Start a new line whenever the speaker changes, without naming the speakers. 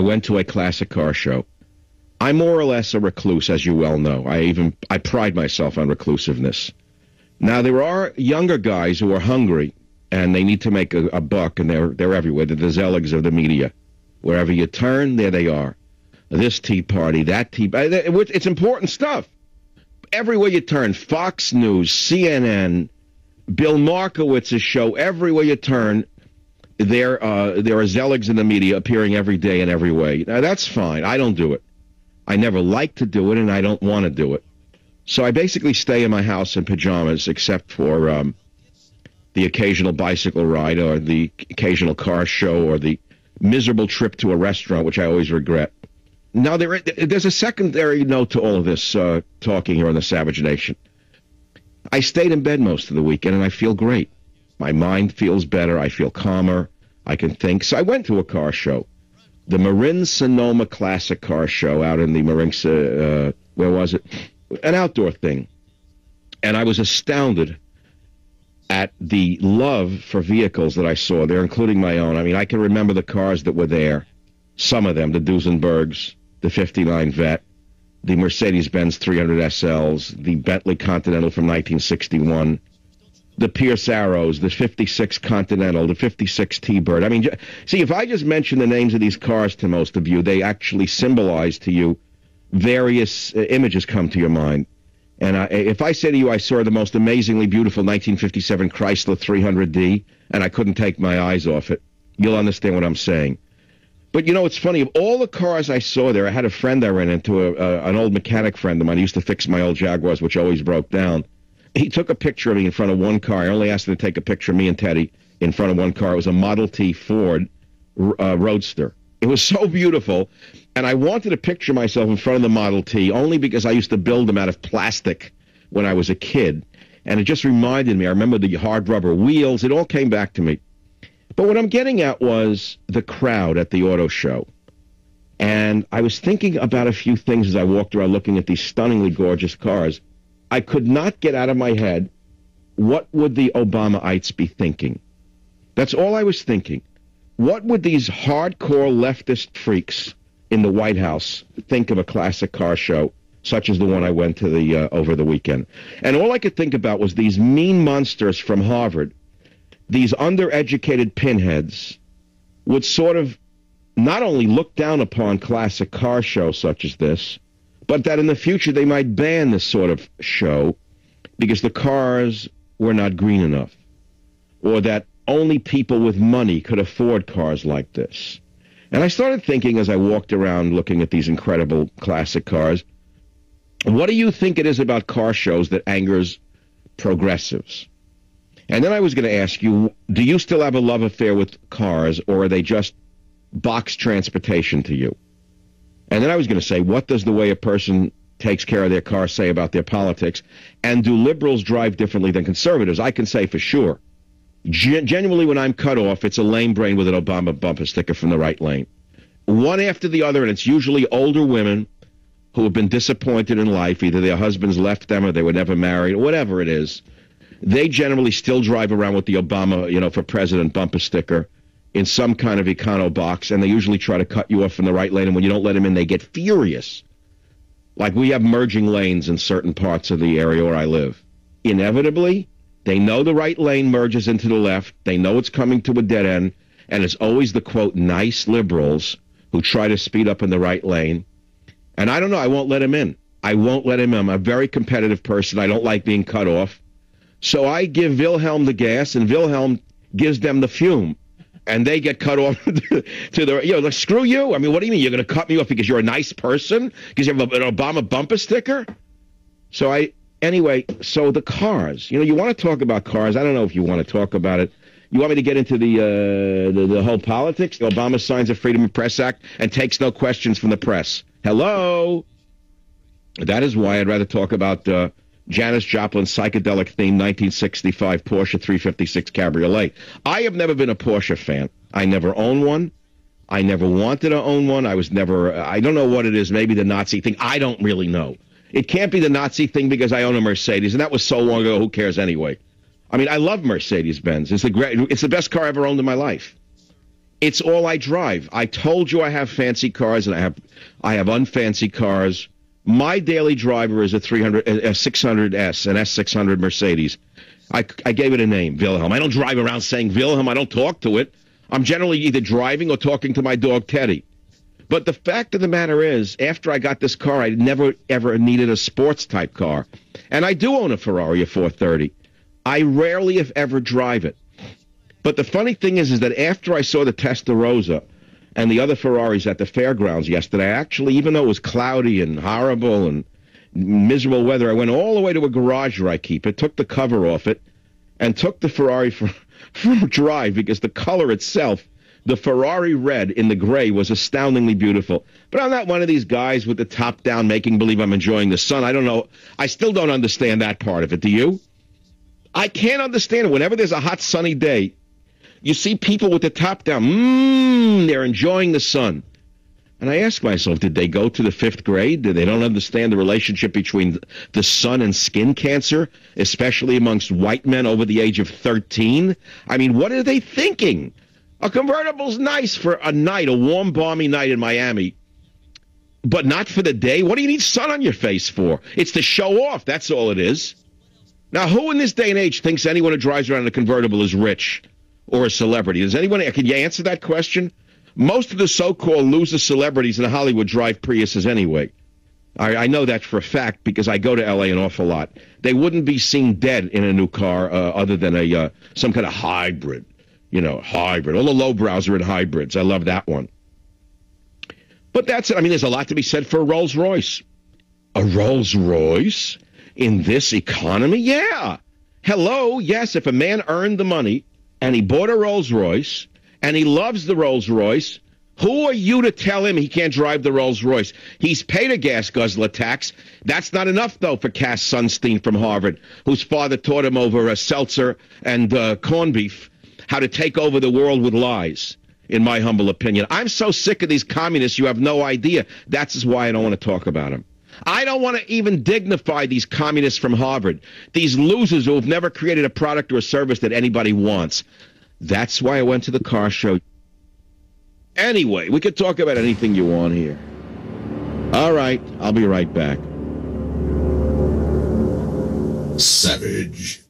went to a classic car show. I'm more or less a recluse, as you well know. I pride myself on reclusiveness. Now, there are younger guys who are hungry, and they need to make a buck, and they're everywhere. They're the Zeligs of the media. Wherever you turn, there they are. This Tea Party, that Tea Party. It's important stuff. Everywhere you turn, Fox News, CNN, Bill Markowitz's show, everywhere you turn, there are Zeligs in the media appearing every day in every way. Now, that's fine. I don't do it. I never like to do it, and I don't want to do it. So I basically stay in my house in pajamas, except for the occasional bicycle ride or the occasional car show or the miserable trip to a restaurant, which I always regret. Now, there's a secondary note to all of this talking here on the Savage Nation. I stayed in bed most of the weekend, and I feel great. My mind feels better. I feel calmer. I can think. So I went to a car show, the Marin-Sonoma Classic Car Show out in the Marin, where was it? An outdoor thing. And I was astounded at the love for vehicles that I saw there, including my own. I mean, I can remember the cars that were there. Some of them, the Duesenbergs, the 59 Vet, the Mercedes-Benz 300 SLs, the Bentley Continental from 1961, the Pierce Arrows, the 56 Continental, the 56 T-Bird. I mean, see, if I just mention the names of these cars to most of you, they actually symbolize to you various images come to your mind. And if I say to you I saw the most amazingly beautiful 1957 Chrysler 300D, and I couldn't take my eyes off it, you'll understand what I'm saying. But, you know, it's funny. Of all the cars I saw there, I had a friend I ran into, an old mechanic friend of mine. He used to fix my old Jaguars, which always broke down. He took a picture of me in front of one car. I only asked him to take a picture of me and Teddy in front of one car. It was a Model T Ford Roadster. It was so beautiful. And I wanted to picture myself in front of the Model T only because I used to build them out of plastic when I was a kid. And it just reminded me. I remember the hard rubber wheels. It all came back to me. But what I'm getting at was the crowd at the auto show. And I was thinking about a few things as I walked around looking at these stunningly gorgeous cars. I could not get out of my head, what would the Obamaites be thinking? That's all I was thinking. What would these hardcore leftist freaks in the White House think of a classic car show, such as the one I went to over the weekend? And all I could think about was these mean monsters from Harvard, these undereducated pinheads, would sort of not only look down upon classic car shows such as this, but that in the future they might ban this sort of show because the cars were not green enough, or that only people with money could afford cars like this. And I started thinking as I walked around looking at these incredible classic cars, what do you think it is about car shows that angers progressives? And then I was going to ask you, do you still have a love affair with cars, or are they just box transportation to you? And then I was going to say, what does the way a person takes care of their car say about their politics? And do liberals drive differently than conservatives? I can say for sure. Genuinely, when I'm cut off, it's a lame brain with an Obama bumper sticker from the right lane. One after the other, and it's usually older women who have been disappointed in life. Either their husbands left them or they were never married, or whatever it is. They generally still drive around with the Obama, for president bumper sticker in some kind of econo box, and they usually try to cut you off in the right lane, and when you don't let them in, they get furious. Like we have merging lanes in certain parts of the area where I live. Inevitably, they know the right lane merges into the left, they know it's coming to a dead end, and it's always the, quote, nice liberals who try to speed up in the right lane. And I don't know, I won't let him in. I won't let him in. I'm a very competitive person. I don't like being cut off. So I give Wilhelm the gas, and Wilhelm gives them the fume. And they get cut off to the, like, screw you. I mean, what do you mean? You're going to cut me off because you're a nice person? Because you have an Obama bumper sticker? Anyway, so the cars. You want to talk about cars. I don't know if you want to talk about it. You want me to get into the whole politics? Obama signs the Freedom of Press Act and takes no questions from the press. Hello? That is why I'd rather talk about Janis Joplin's psychedelic-themed 1965 Porsche 356 Cabriolet. I have never been a Porsche fan. I never owned one. I never wanted to own one. I don't know what it is, maybe the Nazi thing. I don't really know. It can't be the Nazi thing because I own a Mercedes, and that was so long ago, who cares anyway? I mean, I love Mercedes-Benz. It's the best car I ever owned in my life. It's all I drive. I told you I have fancy cars, and I have unfancy cars. My daily driver is a 600S, an S600 Mercedes. I gave it a name, Wilhelm. I don't drive around saying Wilhelm. I don't talk to it. I'm generally either driving or talking to my dog, Teddy. But the fact of the matter is, after I got this car, I never, ever needed a sports-type car. And I do own a Ferrari, a 430. I rarely, if ever, drive it. But the funny thing is that after I saw the Testarossa and the other Ferraris at the fairgrounds yesterday, actually, even though it was cloudy and horrible and miserable weather, I went all the way to a garage where I keep it, took the cover off it, and took the Ferrari for a drive because the color itself, the Ferrari red in the gray, was astoundingly beautiful. But I'm not one of these guys with the top down making believe I'm enjoying the sun. I don't know. I still don't understand that part of it. Do you? I can't understand it. Whenever there's a hot sunny day, you see people with the top down. They're enjoying the sun. And I ask myself, did they go to the 5th grade? Did they don't understand the relationship between the sun and skin cancer, especially amongst white men over the age of 13? I mean, what are they thinking? A convertible's nice for a night, a warm, balmy night in Miami, but not for the day. What do you need sun on your face for? It's to show off. That's all it is. Now, who in this day and age thinks anyone who drives around in a convertible is rich or a celebrity? Does anyone? Can you answer that question? Most of the so-called loser celebrities in Hollywood drive Priuses anyway. I know that for a fact because I go to L.A. an awful lot. They wouldn't be seen dead in a new car other than some kind of hybrid. You know, hybrid. All the lowbrows are in hybrids. I love that one. But that's it. I mean, there's a lot to be said for a Rolls Royce. A Rolls Royce in this economy? Yeah. Hello, yes, if a man earned the money and he bought a Rolls Royce and he loves the Rolls Royce, who are you to tell him he can't drive the Rolls Royce? He's paid a gas guzzler tax. That's not enough, though, for Cass Sunstein from Harvard, whose father taught him over a seltzer and corned beef how to take over the world with lies, in my humble opinion. I'm so sick of these communists, you have no idea. That's why I don't want to talk about them. I don't want to even dignify these communists from Harvard, these losers who have never created a product or a service that anybody wants. That's why I went to the car show. Anyway, we could talk about anything you want here. All right, I'll be right back.
Savage.